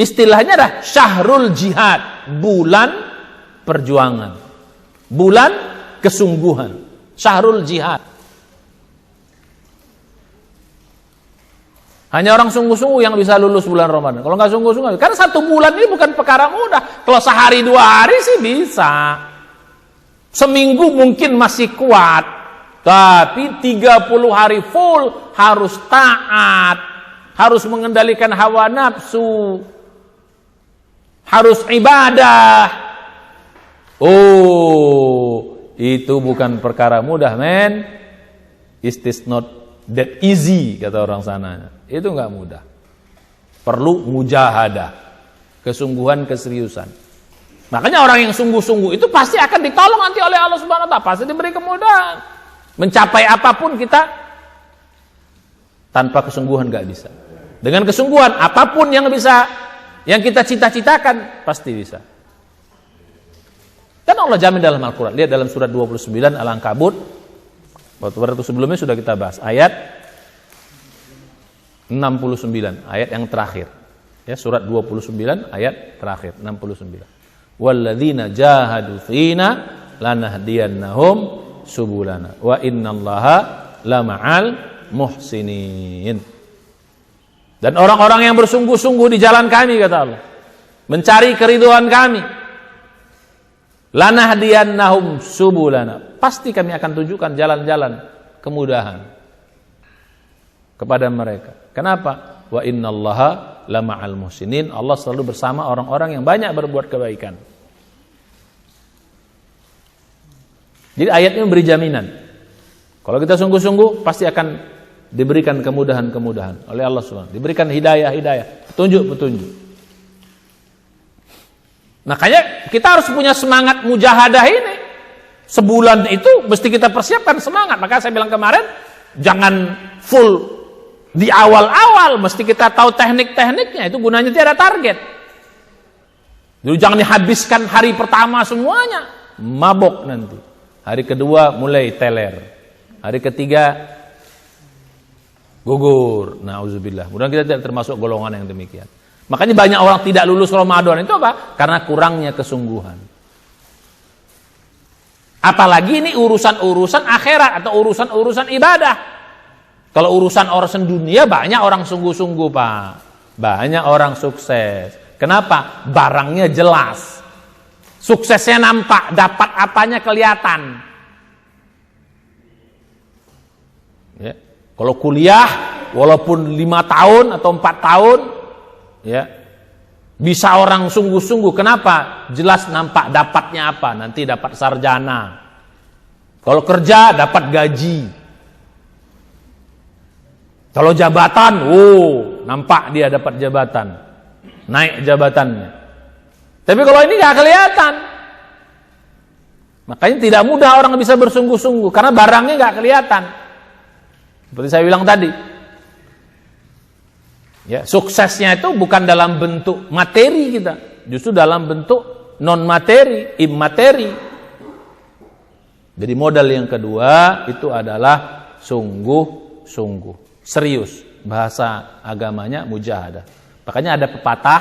istilahnya adalah syahrul jihad, bulan perjuangan, bulan kesungguhan, syahrul jihad. Hanya orang sungguh-sungguh yang bisa lulus bulan Ramadan. Kalau nggak sungguh-sungguh, karena 1 bulan ini bukan perkara mudah. Kalau sehari 2 hari sih bisa. Seminggu mungkin masih kuat. Tapi 30 hari full harus taat. Harus mengendalikan hawa nafsu. Harus ibadah. Oh, itu bukan perkara mudah, men. It is not that easy, kata orang sana. Itu nggak mudah. Perlu mujahadah, kesungguhan, keseriusan. Makanya orang yang sungguh-sungguh itu pasti akan ditolong nanti oleh Allah Subhanahu wa taala, pasti diberi kemudahan. Mencapai apapun kita tanpa kesungguhan nggak bisa. Dengan kesungguhan apapun yang kita cita-citakan pasti bisa. Kan Allah jamin dalam Al-Qur'an. Lihat dalam surat 29 Al-Ankabut. Waktu sebelumnya sudah kita bahas ayat 69, ayat yang terakhir. Ya, surat 29 ayat terakhir 69. Walladzina jahadu fina lanahdiyannahum subulana wa innallaha lama'al muhsinin. Dan orang-orang yang bersungguh-sungguh di jalan kami, kata Allah, mencari keridhaan kami, lanahdiyannahum subulana, pasti kami akan tunjukkan jalan-jalan kemudahan kepada mereka. Kenapa? Wa innallaha lama'al muhsinin. Allah selalu bersama orang-orang yang banyak berbuat kebaikan. Jadi ayat ini memberi jaminan. Kalau kita sungguh-sungguh pasti akan diberikan kemudahan-kemudahan oleh Allah Subhanahu. Diberikan hidayah-hidayah, petunjuk-petunjuk. Makanya kita harus punya semangat mujahadah ini. Sebulan itu mesti kita persiapkan semangat. Maka saya bilang kemarin, jangan full di awal-awal, mesti kita tahu teknik-tekniknya. Itu gunanya tiada target. Jadi jangan dihabiskan hari pertama semuanya, mabok nanti. Hari kedua mulai teler. Hari ketiga gugur. Nauzubillah. Mudah-mudahan kita tidak termasuk golongan yang demikian. Makanya banyak orang tidak lulus Ramadan itu apa? Karena kurangnya kesungguhan. Apalagi ini urusan-urusan akhirat atau urusan-urusan ibadah. Kalau urusan dunia banyak orang sungguh-sungguh, Pak. Banyak orang sukses. Kenapa? Barangnya jelas. Suksesnya nampak, dapat apanya kelihatan. Ya. Kalau kuliah walaupun 5 tahun atau 4 tahun, ya, bisa orang sungguh-sungguh. Kenapa? Jelas nampak dapatnya apa. Nanti dapat sarjana. Kalau kerja dapat gaji. Kalau jabatan, nampak dia dapat jabatan, naik jabatannya. Tapi kalau ini nggak kelihatan, Makanya tidak mudah orang bisa bersungguh-sungguh karena barangnya nggak kelihatan. Seperti saya bilang tadi, ya, suksesnya itu bukan dalam bentuk materi kita, justru dalam bentuk non materi, immateri. Jadi modal yang kedua itu adalah sungguh-sungguh, serius. Bahasa agamanya mujahadah. Makanya ada pepatah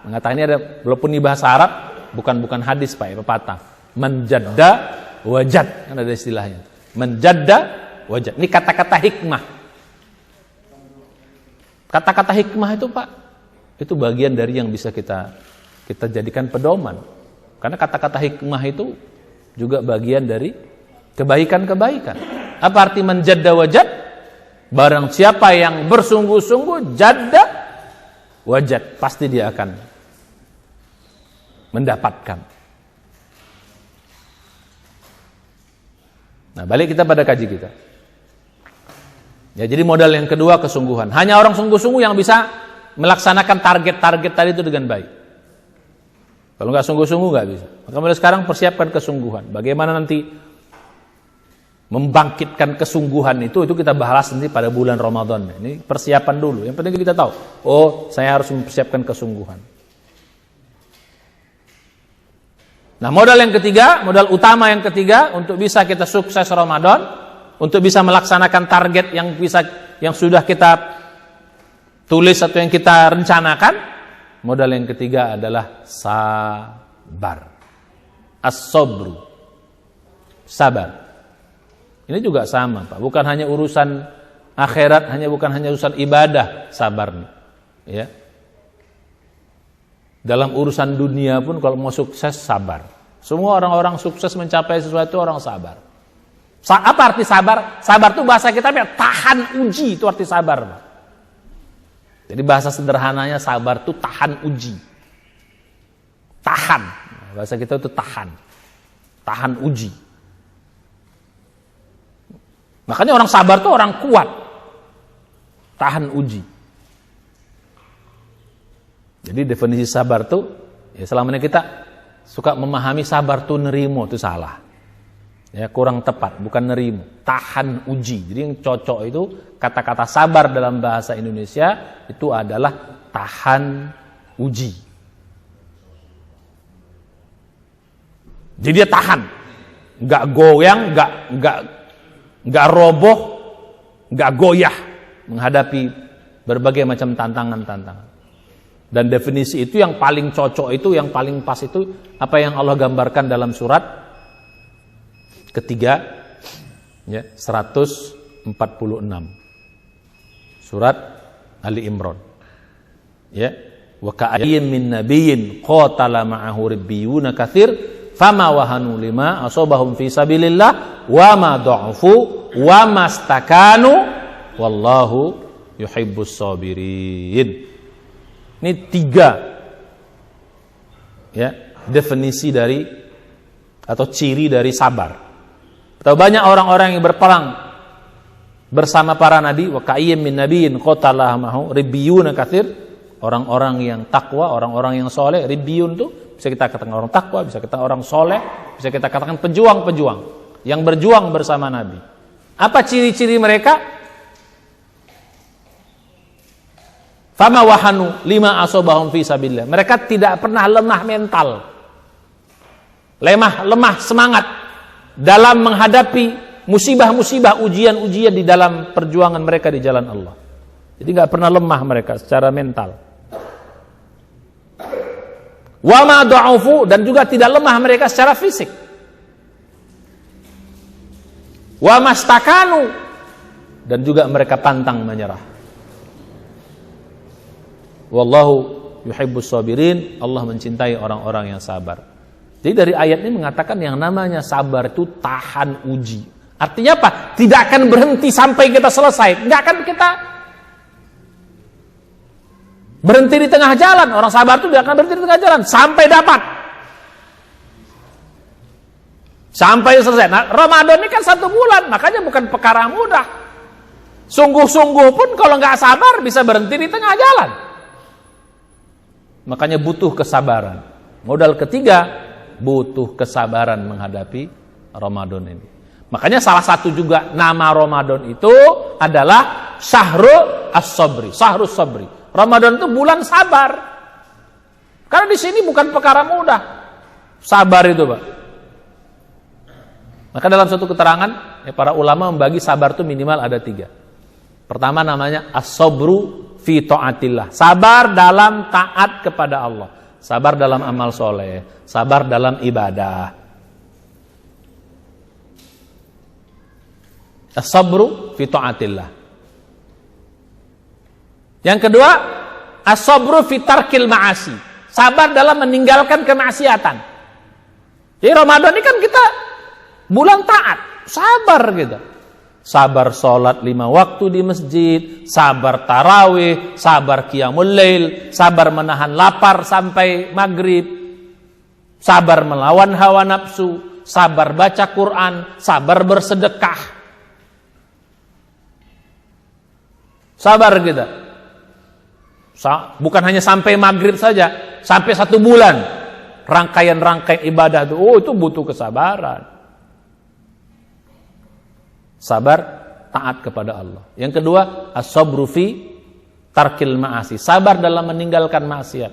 mengatakan ini ada, walaupun di bahasa Arab bukan hadis Pak, ya, pepatah. Menjadda wajad, kan ada istilahnya. Menjadda wajad. Ini kata-kata hikmah. Kata-kata hikmah itu Pak, itu bagian dari yang bisa kita jadikan pedoman. Karena kata-kata hikmah itu juga bagian dari kebaikan-kebaikan. Apa arti menjadda wajad? Barang siapa yang bersungguh-sungguh jadda wajad, pasti dia akan mendapatkan. Nah, balik kita pada kaji kita. Ya, jadi modal yang kedua kesungguhan. Hanya orang sungguh-sungguh yang bisa melaksanakan target-target tadi itu dengan baik. Kalau nggak sungguh-sungguh nggak bisa. Maka mulai sekarang persiapkan kesungguhan. Bagaimana nanti membangkitkan kesungguhan itu kita bahas nanti pada bulan Ramadan. Ini persiapan dulu. Yang penting kita tahu, oh saya harus mempersiapkan kesungguhan. Nah, modal yang ketiga, modal utama yang ketiga untuk bisa kita sukses Ramadan, untuk bisa melaksanakan target yang sudah kita tulis atau yang kita rencanakan, modal yang ketiga adalah sabar. As-sabru. Sabar. Ini juga sama Pak, bukan hanya urusan akhirat, bukan hanya urusan ibadah, sabar nih. Ya. Dalam urusan dunia pun kalau mau sukses sabar. Semua orang-orang sukses mencapai sesuatu orang sabar. Apa arti sabar? Sabar itu bahasa kita tahan uji, itu arti sabar Pak. Jadi bahasa sederhananya sabar itu tahan uji. Tahan. Bahasa kita itu tahan. Tahan uji. Makanya orang sabar itu orang kuat. Tahan uji. Jadi definisi sabar itu, ya selama ini kita suka memahami sabar itu nerimo, itu salah. Ya, kurang tepat, bukan nerimo. Tahan uji. Jadi yang cocok itu kata-kata sabar dalam bahasa Indonesia itu adalah tahan uji. Jadi dia tahan. Enggak goyang, enggak roboh, enggak goyah menghadapi berbagai macam tantangan-tantangan. Dan definisi itu yang paling cocok itu, yang paling pas itu apa yang Allah gambarkan dalam surat ketiga, ya, 146. Surat Ali Imran. Ya, wa ka'ayyin min nabiyyin qatala ma'ahu ribbiyuna katsir fama wahanu lima asobahum fi sabilillah wa ma dha'fu wa mastakanu wallahu yuhibbus sabirin. Ini 3 ya, definisi dari atau ciri dari sabar. Tahu banyak orang-orang yang berperang bersama para nabi, wa ka'ayyim min nabiyyin qatala ma'ahu ribbiyuna katsir, orang-orang yang takwa, orang-orang yang soleh. Ribbiyun tuh bisa kita katakan orang takwa, bisa kita orang soleh, bisa kita katakan pejuang-pejuang yang berjuang bersama Nabi. Apa ciri-ciri mereka? Fama wahanu lima asobahum fi sabilillah. Mereka tidak pernah lemah mental, lemah semangat dalam menghadapi musibah-musibah, ujian-ujian di dalam perjuangan mereka di jalan Allah. Jadi nggak pernah lemah mereka secara mental. Wa ma dha'ufu, dan juga tidak lemah mereka secara fisik. Wa mastakanu, dan juga mereka pantang menyerah. Wallahu yuhibbus sabirin, Allah mencintai orang-orang yang sabar. Jadi dari ayat ini mengatakan yang namanya sabar itu tahan uji. Artinya apa? Tidak akan berhenti sampai kita selesai. Enggak akan kita berhenti di tengah jalan. Orang sabar itu tidak akan berhenti di tengah jalan sampai dapat. Sampai selesai. Nah, Ramadan ini kan 1 bulan, makanya bukan perkara mudah. Sungguh-sungguh pun kalau nggak sabar bisa berhenti di tengah jalan. Makanya butuh kesabaran. Modal ketiga, butuh kesabaran menghadapi Ramadan ini. Makanya salah satu juga nama Ramadan itu adalah Syahrul As-Sabri, Syahrul Sabri. Ramadan itu bulan sabar. Karena di sini bukan perkara mudah. Sabar itu, Pak. Maka dalam suatu keterangan, para ulama membagi sabar itu minimal ada 3. Pertama namanya as-sabru fi ta'atillah. Sabar dalam taat kepada Allah. Sabar dalam amal soleh. Sabar dalam ibadah. As-sabru fi ta'atillah. Yang kedua, as-sabru fi tarkil ma'asi. Sabar dalam meninggalkan kemaksiatan. Jadi Ramadan ini kan kita bulan taat, sabar gitu. Sabar sholat 5 waktu di masjid, sabar tarawih, sabar qiyamul lail, sabar menahan lapar sampai maghrib, sabar melawan hawa nafsu, sabar baca Quran, sabar bersedekah. Sabar kita. Bukan hanya sampai maghrib saja, sampai 1 bulan. Rangkaian-rangkaian ibadah itu butuh kesabaran. Sabar taat kepada Allah. Yang kedua, as-sabru fi tarkil ma'asi. Sabar dalam meninggalkan maksiat.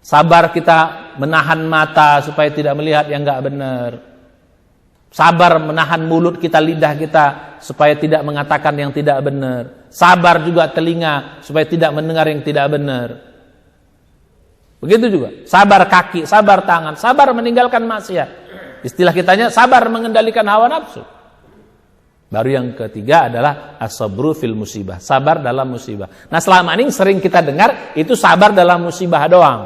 Sabar kita menahan mata supaya tidak melihat yang enggak benar. Sabar menahan mulut kita, lidah kita supaya tidak mengatakan yang tidak benar. Sabar juga telinga supaya tidak mendengar yang tidak benar. Begitu juga. Sabar kaki, sabar tangan, sabar meninggalkan maksiat. Istilah kitanya sabar mengendalikan hawa nafsu. Baru yang ketiga adalah as-sabru fil musibah, sabar dalam musibah. Nah, selama ini sering kita dengar itu sabar dalam musibah doang.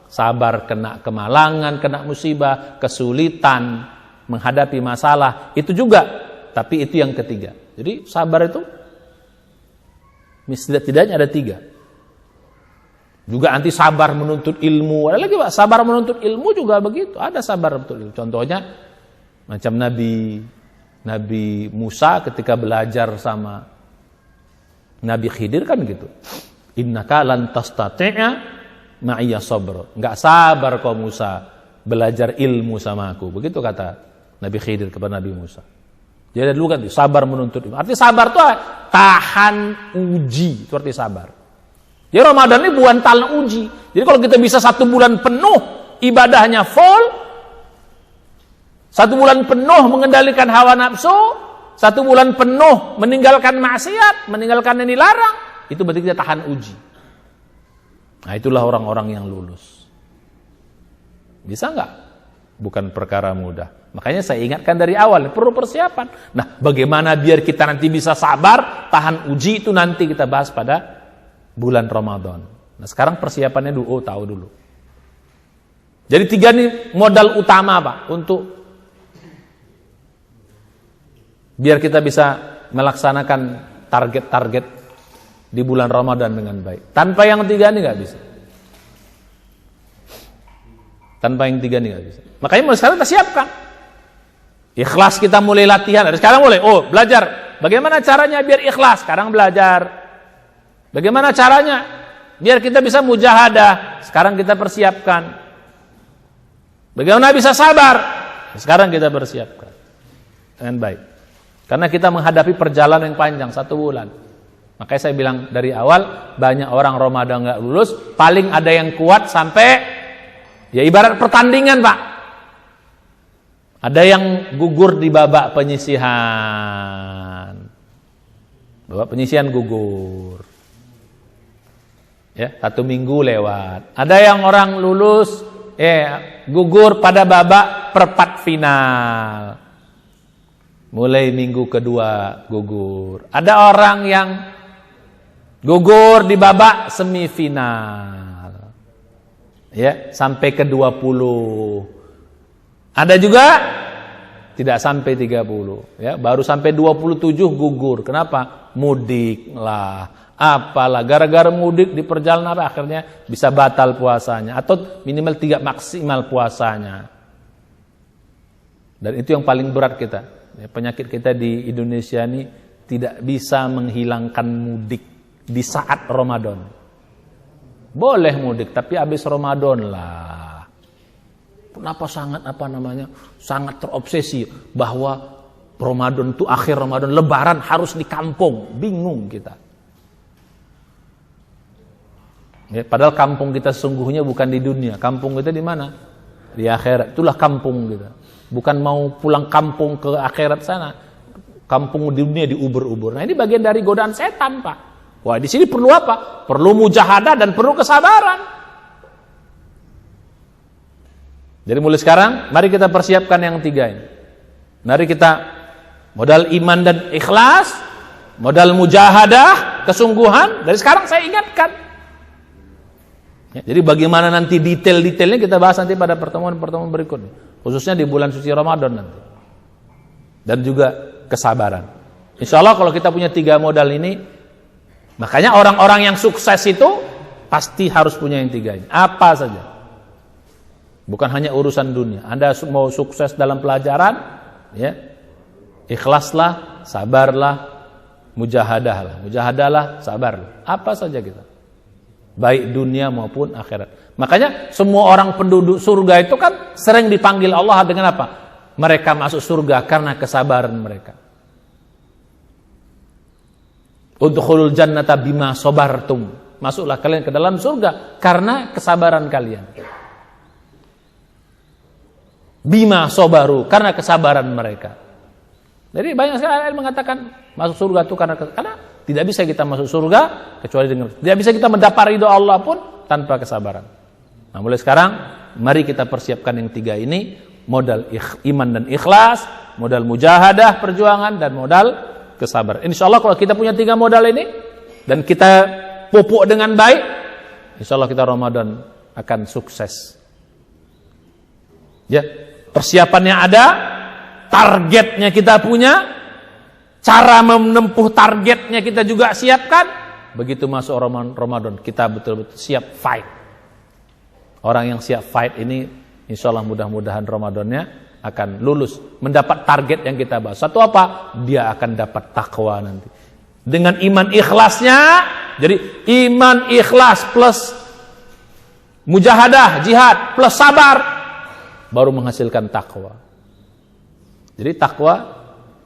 Sabar kena kemalangan, kena musibah, kesulitan, menghadapi masalah, itu juga. Tapi itu yang ketiga. Jadi sabar itu setidaknya ada 3. Juga anti sabar menuntut ilmu. Ada lagi Pak, sabar menuntut ilmu juga begitu. Ada sabar menuntut ilmu. Contohnya macam Nabi Musa ketika belajar sama Nabi Khidir kan gitu. Innaka lan tastati'a ma'iya sabr. Enggak sabar kau Musa belajar ilmu sama aku. Begitu kata Nabi Khidir kepada Nabi Musa. Jadi dulu kan sabar menuntut ilmu. Arti sabar itu tahan uji, itu arti sabar. Jadi Ramadan ini bukan tahan uji. Jadi kalau kita bisa 1 bulan penuh ibadahnya full, 1 bulan penuh mengendalikan hawa nafsu, 1 bulan penuh meninggalkan maksiat, meninggalkan yang dilarang, itu berarti kita tahan uji. Nah, itulah orang-orang yang lulus. Bisa enggak? Bukan perkara mudah. Makanya saya ingatkan dari awal, perlu persiapan. Nah, bagaimana biar kita nanti bisa sabar, tahan uji, itu nanti kita bahas pada bulan Ramadan. Nah, sekarang persiapannya dulu, tahu dulu. Jadi 3 nih modal utama Pak, untuk biar kita bisa melaksanakan target-target di bulan Ramadan dengan baik. Tanpa yang 3 ini nggak bisa. Tanpa yang 3 ini nggak bisa. Makanya mulai sekarang kita siapkan. Ikhlas kita mulai latihan. Dari sekarang mulai. Belajar. Bagaimana caranya biar ikhlas? Sekarang belajar. Bagaimana caranya biar kita bisa mujahadah? Sekarang kita persiapkan. Bagaimana bisa sabar? Sekarang kita persiapkan dengan baik. Karena kita menghadapi perjalanan yang panjang 1 bulan. Makanya saya bilang dari awal, banyak orang Ramadan nggak lulus, paling ada yang kuat sampai ya ibarat pertandingan Pak. Ada yang gugur di babak penyisihan. Babak penyisihan gugur. Ya, 1 minggu lewat. Ada yang orang lulus gugur pada babak perempat final. Mulai minggu kedua gugur. Ada orang yang gugur di babak semifinal. Ya, sampai ke 20. Ada juga tidak sampai 30, ya, baru sampai 27 gugur. Kenapa? Mudik lah. Apalah gara-gara mudik di perjalanan akhirnya bisa batal puasanya atau minimal 3 maksimal puasanya. Dan itu yang paling berat kita. Ya, penyakit kita di Indonesia ini tidak bisa menghilangkan mudik di saat Ramadan. Boleh mudik tapi habis Ramadan lah. Kenapa sangat terobsesi bahwa Ramadan itu akhir Ramadan, Lebaran harus di kampung. Bingung kita. Ya, padahal kampung kita sesungguhnya bukan di dunia. Kampung kita di mana? Di akhirat. Itulah kampung kita. Bukan mau pulang kampung ke akhirat sana. Kampung di dunia diubur-ubur. Nah, ini bagian dari godaan setan, Pak. Wah, di sini perlu apa? Perlu mujahadah dan perlu kesabaran. Jadi mulai sekarang, mari kita persiapkan yang 3 ini. Mari kita modal iman dan ikhlas, modal mujahadah, kesungguhan. Dari sekarang saya ingatkan. Ya, jadi bagaimana nanti detail-detailnya kita bahas nanti pada pertemuan-pertemuan berikutnya. Khususnya di bulan suci Ramadan nanti. Dan juga kesabaran. Insya Allah kalau kita punya 3 modal ini, makanya orang-orang yang sukses itu pasti harus punya yang 3 ini. Apa saja. Bukan hanya urusan dunia. Anda mau sukses dalam pelajaran, ya, ikhlaslah, sabarlah, mujahadahlah, sabarlah. Apa saja kita. Baik dunia maupun akhirat. Makanya semua orang penduduk surga itu kan sering dipanggil Allah dengan apa? Mereka masuk surga karena kesabaran mereka. Udkhulul jannata bima sabartum. Masuklah kalian ke dalam surga karena kesabaran kalian. Bima sabaru, karena kesabaran mereka. Jadi banyak sekali yang mengatakan masuk surga itu karena tidak bisa kita masuk surga kecuali dengan, tidak bisa kita mendapat ridho Allah pun tanpa kesabaran. Nah, mulai sekarang mari kita persiapkan yang 3 ini, modal iman dan ikhlas, modal mujahadah perjuangan, dan modal kesabaran. Insyaallah kalau kita punya 3 modal ini dan kita pupuk dengan baik, insyaallah kita Ramadan akan sukses. Ya, persiapannya ada, targetnya kita punya, cara menempuh targetnya kita juga siapkan. Begitu masuk Ramadan kita betul-betul siap fight. Orang yang siap fight ini insyaallah mudah-mudahan Ramadannya akan lulus, mendapat target yang kita bahas. Satu apa? Dia akan dapat takwa nanti. Dengan iman ikhlasnya, jadi iman ikhlas plus mujahadah, jihad plus sabar baru menghasilkan takwa. Jadi takwa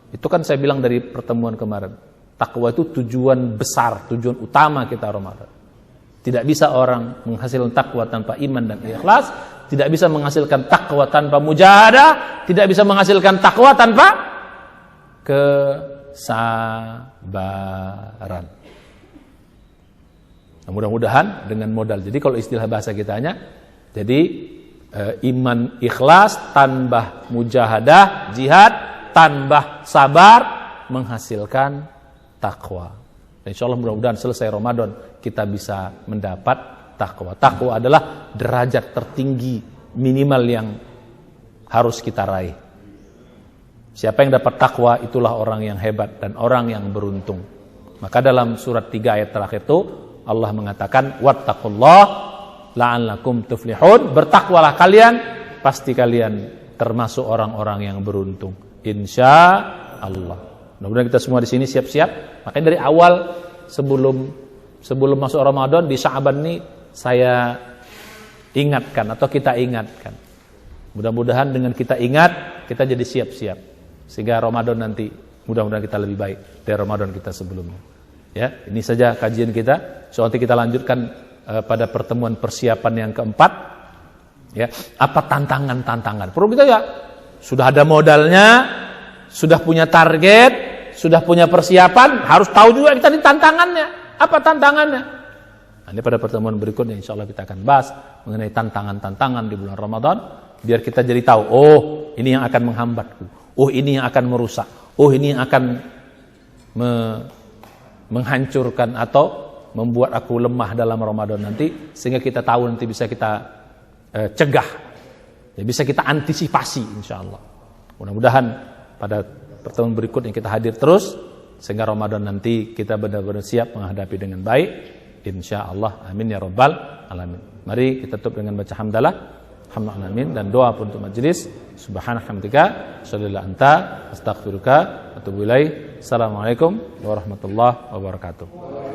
itu kan saya bilang dari pertemuan kemarin. Takwa itu tujuan besar, tujuan utama kita Ramadan. Tidak bisa orang menghasilkan takwa tanpa iman dan ikhlas, tidak bisa menghasilkan takwa tanpa mujahadah, tidak bisa menghasilkan takwa tanpa kesabaran. Nah, mudah-mudahan dengan modal. Jadi kalau istilah bahasa kitanya, jadi iman ikhlas tanpa mujahadah, jihad tanpa sabar menghasilkan takwa. Insyaallah mudah-mudahan selesai Ramadan kita bisa mendapat takwa. Takwa adalah derajat tertinggi minimal yang harus kita raih. Siapa yang dapat takwa itulah orang yang hebat dan orang yang beruntung. Maka dalam surat 3 ayat terakhir itu Allah mengatakan wattaqullah la'allakum tuflihun. Bertakwalah kalian, pasti kalian termasuk orang-orang yang beruntung. Insya Allah. Mudah-mudahan kita semua di sini siap-siap. Makanya dari awal sebelum masuk Ramadan di Sya'ban ini saya ingatkan atau kita ingatkan. Mudah-mudahan dengan kita ingat kita jadi siap-siap sehingga Ramadan nanti mudah-mudahan kita lebih baik dari Ramadan kita sebelumnya. Ya, ini saja kajian kita. So nanti kita lanjutkan pada pertemuan persiapan yang keempat. Ya, apa tantangan-tantangan? Perlu kita ya sudah ada modalnya, sudah punya target, sudah punya persiapan, harus tahu juga kita ini tantangannya. Apa tantangannya? Nah, ini pada pertemuan berikutnya insyaallah kita akan bahas mengenai tantangan-tantangan di bulan Ramadan, biar kita jadi tahu, oh ini yang akan menghambatku, oh ini yang akan merusak, oh ini yang akan menghancurkan atau membuat aku lemah dalam Ramadan nanti, sehingga kita tahu nanti bisa kita cegah, ya, bisa kita antisipasi insyaallah. Mudah-mudahan pada pertemuan berikutnya kita hadir terus sehingga Ramadan nanti kita benar-benar siap menghadapi dengan baik insyaallah. Amin ya rabbal alamin. Mari kita tutup dengan baca hamdalah, hamdulillah alamin, dan doa pun untuk majelis. Subhanakallahumma shallallahu anta astaghfiruka wa atubu ilaik. Assalamualaikum warahmatullahi wabarakatuh.